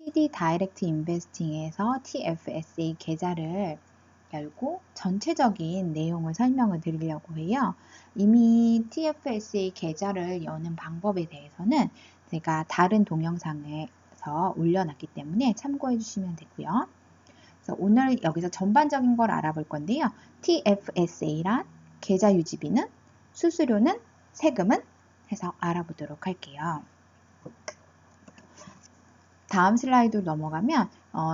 TD 다이렉트 인베스팅에서 TFSA 계좌를 열고 전체적인 내용을 설명을 드리려고 해요. 이미 TFSA 계좌를 여는 방법에 대해서는 제가 다른 동영상에서 올려놨기 때문에 참고해 주시면 되고요. 그래서 오늘 여기서 전반적인 걸 알아볼 건데요. TFSA란 계좌 유지비는, 수수료는, 세금은 해서 알아보도록 할게요. 다음 슬라이드로 넘어가면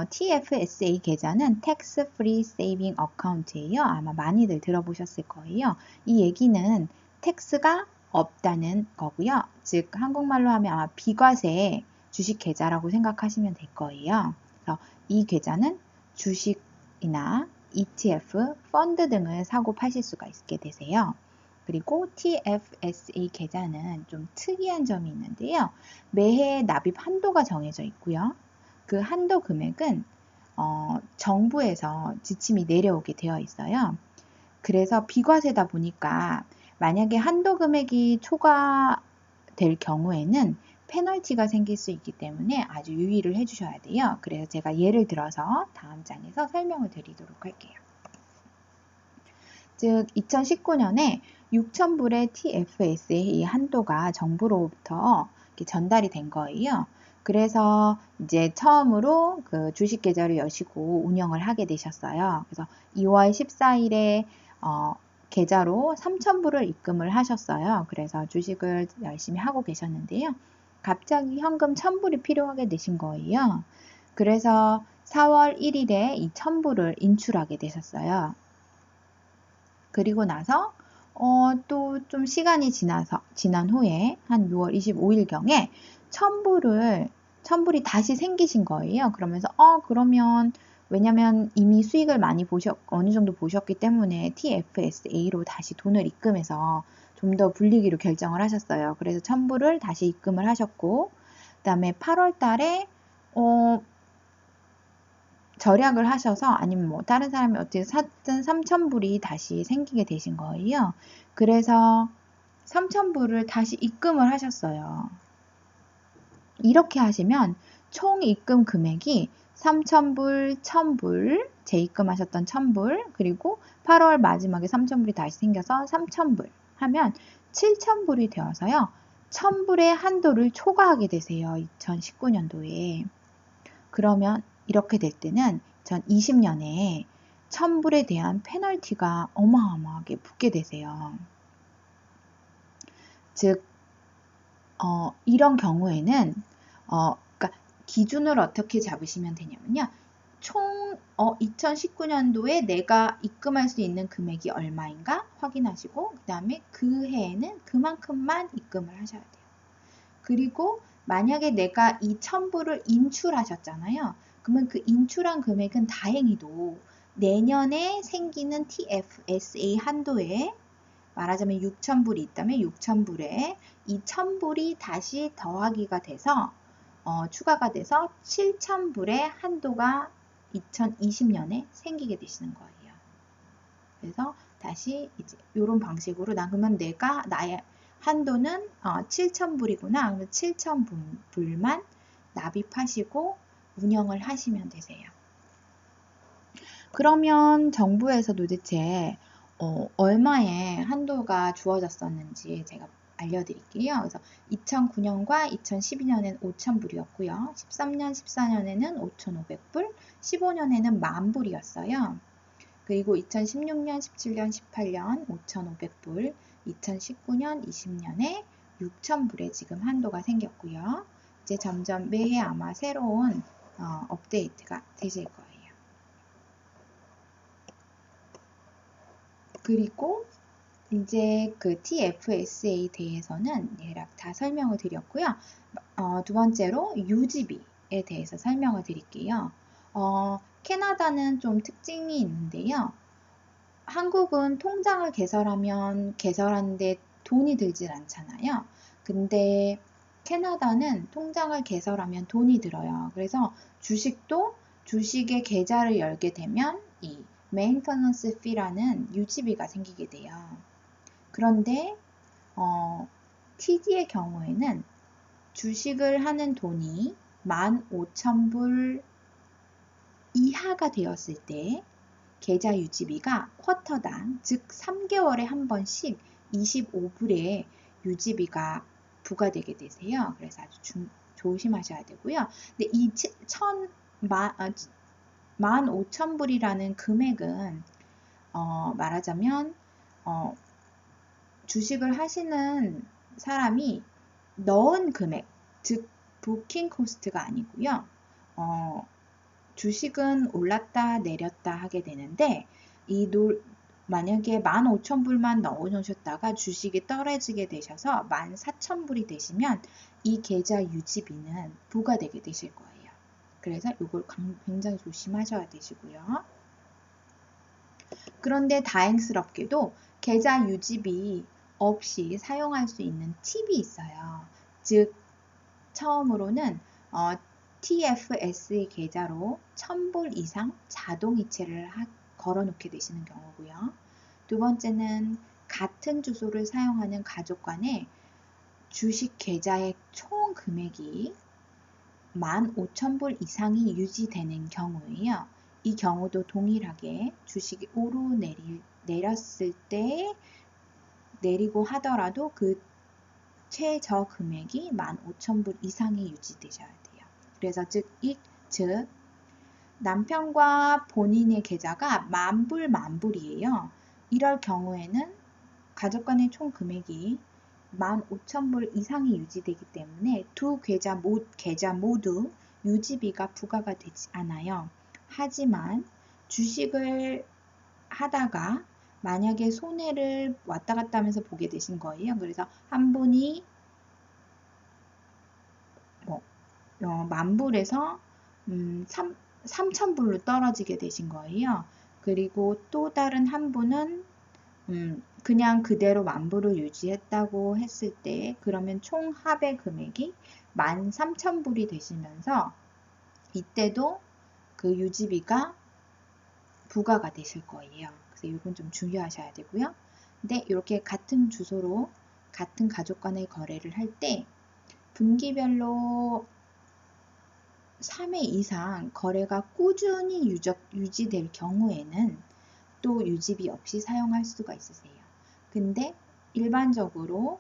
TFSA 계좌는 Tax Free Saving Account예요. 아마 많이들 들어보셨을 거예요. 이 얘기는 텍스가 없다는 거고요. 즉 한국말로 하면 아마 비과세 주식 계좌라고 생각하시면 될 거예요. 그래서 이 계좌는 주식이나 ETF, 펀드 등을 사고 파실 수가 있게 되세요. 그리고 TFSA 계좌는 좀 특이한 점이 있는데요. 매해 납입 한도가 정해져 있고요. 그 한도 금액은 정부에서 지침이 내려오게 되어 있어요. 그래서 비과세다 보니까 만약에 한도 금액이 초과될 경우에는 페널티가 생길 수 있기 때문에 아주 유의를 해주셔야 돼요. 그래서 제가 예를 들어서 다음 장에서 설명을 드리도록 할게요. 즉 2019년에 6,000불의 TFSA 한도가 정부로부터 전달이 된 거예요. 그래서 이제 처음으로 그 주식 계좌를 여시고 운영을 하게 되셨어요. 그래서 2월 14일에 계좌로 3,000불을 입금을 하셨어요. 그래서 주식을 열심히 하고 계셨는데요. 갑자기 현금 1,000불이 필요하게 되신 거예요. 그래서 4월 1일에 이 1,000불을 인출하게 되셨어요. 그리고 나서 또 좀 시간이 지난 후에 한 6월 25일경에 1,000불이 다시 생기신 거예요. 그러면서 그러면 왜냐면 이미 수익을 많이 어느 정도 보셨기 때문에 TFSA로 다시 돈을 입금해서 좀 더 불리기로 결정을 하셨어요. 그래서 1,000불을 다시 입금을 하셨고, 그 다음에 8월 달에 절약을 하셔서 아니면 뭐 다른 사람이 어떻게 샀든 3,000불이 다시 생기게 되신 거예요. 그래서 3,000불을 다시 입금을 하셨어요. 이렇게 하시면 총 입금 금액이 3,000불, 1,000불, 재입금하셨던 1,000불, 그리고 8월 마지막에 3,000불이 다시 생겨서 3,000불 하면 7,000불이 되어서요. 1,000불의 한도를 초과하게 되세요. 2019년도에. 그러면 이렇게 될 때는 2020년에 1,000불에 대한 페널티가 어마어마하게 붙게 되세요. 즉 이런 경우에는 그러니까 기준을 어떻게 잡으시면 되냐면요. 총 2019년도에 내가 입금할 수 있는 금액이 얼마인가 확인하시고 그 다음에 그 해에는 그만큼만 입금을 하셔야 돼요. 그리고 만약에 내가 이 1,000불을 인출하셨잖아요. 그러면 그 인출한 금액은 다행히도 내년에 생기는 TFSA 한도에 말하자면 6,000불이 있다면 6,000불에 이 1,000불이 다시 더하기가 돼서 추가가 돼서 7,000불의 한도가 2020년에 생기게 되시는 거예요. 그래서 다시 이제 이런 방식으로 그러면 나의 한도는 7,000불이구나. 그러면 7,000불만 납입하시고 운영을 하시면 되세요. 그러면 정부에서 도대체 얼마의 한도가 주어졌었는지 제가 알려드릴게요. 그래서 2009년과 2012년에는 5,000불이었고요. 13년, 14년에는 5,500불, 15년에는 10,000불이었어요. 그리고 2016년, 17년, 18년 5,500불, 2019년, 20년에 6,000불에 지금 한도가 생겼고요. 이제 점점 매해 아마 새로운 업데이트가 되실 거예요. 그리고 이제 그 TFSA에 대해서는 대략 다 설명을 드렸고요. 두 번째로 유지비에 대해서 설명을 드릴게요. 캐나다는 좀 특징이 있는데요. 한국은 통장을 개설하는데 돈이 들질 않잖아요. 근데 캐나다는 통장을 개설하면 돈이 들어요. 그래서 주식의 계좌를 열게 되면 이 메인터넌스 피라는 유지비가 생기게 돼요. 그런데 TD의 경우에는 주식을 하는 돈이 15,000불 이하가 되었을 때 계좌 유지비가 쿼터당, 즉 3개월에 한 번씩 25불의 유지비가 부과되게 되세요. 그래서 아주 조심하셔야 되고요. 근데 이 15,000불이라는 금액은 말하자면 주식을 하시는 사람이 넣은 금액, 즉 부킹 코스트가 아니고요. 주식은 올랐다 내렸다 하게 되는데 만약에 15,000불만 넣어놓으셨다가 주식이 떨어지게 되셔서 14,000불이 되시면 이 계좌 유지비는 부과되게 되실 거예요. 그래서 이걸 굉장히 조심하셔야 되시고요. 그런데 다행스럽게도 계좌 유지비 없이 사용할 수 있는 팁이 있어요. 즉 처음으로는 TFS의 계좌로 1,000불 이상 자동 이체를 걸어놓게 되시는 경우고요. 두 번째는 같은 주소를 사용하는 가족 간에 주식 계좌의 총 금액이 15,000불 이상이 유지되는 경우예요. 이 경우도 동일하게 주식이 내렸을 때 내리고 하더라도 그 최저 금액이 15,000불 이상이 유지되셔야 돼요. 그래서 즉 남편과 본인의 계좌가 만불이에요. 이럴 경우에는 가족 간의 총 금액이 15,000불 이상이 유지되기 때문에 두 계좌 모두 유지비가 부과가 되지 않아요. 하지만 주식을 하다가 만약에 손해를 왔다 갔다 하면서 보게 되신 거예요. 그래서 한 분이 10,000불에서 3,000불로 떨어지게 되신 거예요. 그리고 또 다른 한 분은 그냥 그대로 10,000불을 유지했다고 했을 때 그러면 총 합의 금액이 13,000불이 되시면서 이때도 그 유지비가 부과가 되실 거예요. 그래서 이건 좀 주의하셔야 되고요. 근데 이렇게 같은 주소로 같은 가족 간의 거래를 할 때 분기별로 3회 이상 거래가 꾸준히 유지될 경우에는 또 유지비 없이 사용할 수가 있으세요. 근데 일반적으로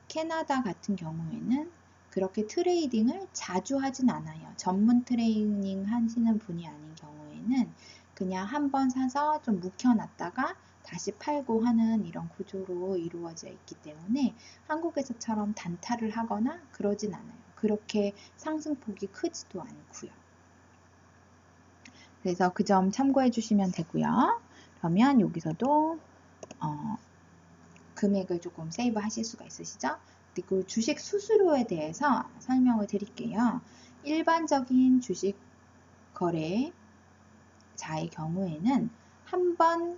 캐나다 같은 경우에는 그렇게 트레이딩을 자주 하진 않아요. 전문 트레이닝 하시는 분이 아닌 경우에는 그냥 한번 사서 좀 묵혀놨다가 다시 팔고 하는 이런 구조로 이루어져 있기 때문에 한국에서처럼 단타를 하거나 그러진 않아요. 그렇게 상승폭이 크지도 않고요. 그래서 그 점 참고해 주시면 되고요. 그러면 여기서도 금액을 조금 세이브 하실 수가 있으시죠? 그리고 주식 수수료에 대해서 설명을 드릴게요. 일반적인 주식 거래자의 경우에는 한 번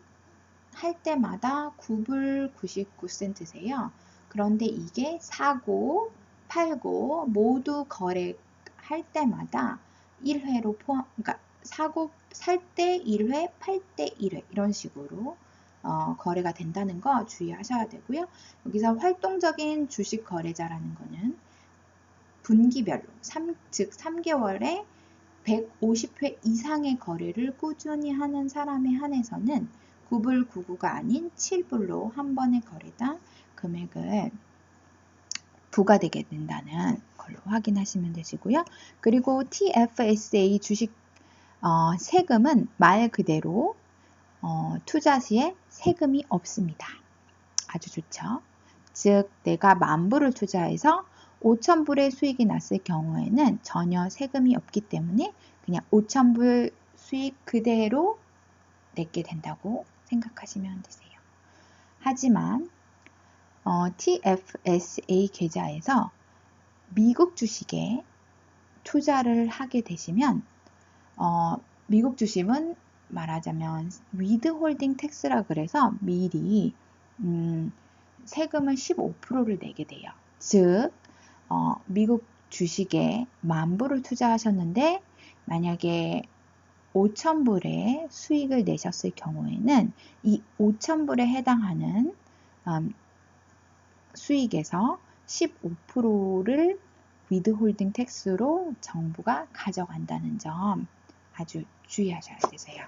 할 때마다 9불 99센트세요. 그런데 이게 사고, 팔고 모두 거래할 때마다 1회로 그러니까 살 때 1회, 팔 때 1회 이런 식으로 거래가 된다는 거 주의하셔야 되고요. 여기서 활동적인 주식 거래자라는 거는 분기별로 즉 3개월에 150회 이상의 거래를 꾸준히 하는 사람에 한해서는 9불 99가 아닌 7불로 한 번의 거래당 금액을 부과되게 된다는 걸로 확인하시면 되시고요. 그리고 TFSA 주식 세금은 말 그대로 투자 시에 세금이 없습니다. 아주 좋죠. 즉 내가 10,000불을 투자해서 5,000불의 수익이 났을 경우에는 전혀 세금이 없기 때문에 그냥 5,000불 수익 그대로 내게 된다고 생각하시면 되세요. 하지만 TFSA 계좌에서 미국 주식에 투자를 하게 되시면 미국 주식은 말하자면 위드홀딩 텍스라 그래서 미리 세금을 15%를 내게 돼요. 즉 미국 주식에 10,000불을 투자하셨는데 만약에 5,000불의 수익을 내셨을 경우에는 이 5,000불에 해당하는 수익에서 15%를 withholding tax로 정부가 가져간다는 점 아주 주의하셔야 되세요.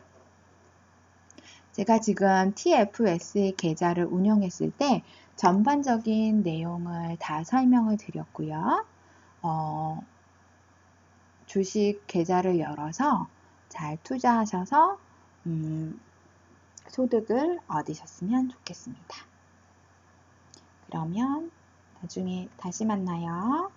제가 지금 TFSA 계좌를 운영했을 때 전반적인 내용을 다 설명을 드렸고요. 주식 계좌를 열어서 잘 투자하셔서 소득을 얻으셨으면 좋겠습니다. 그러면 나중에 다시 만나요.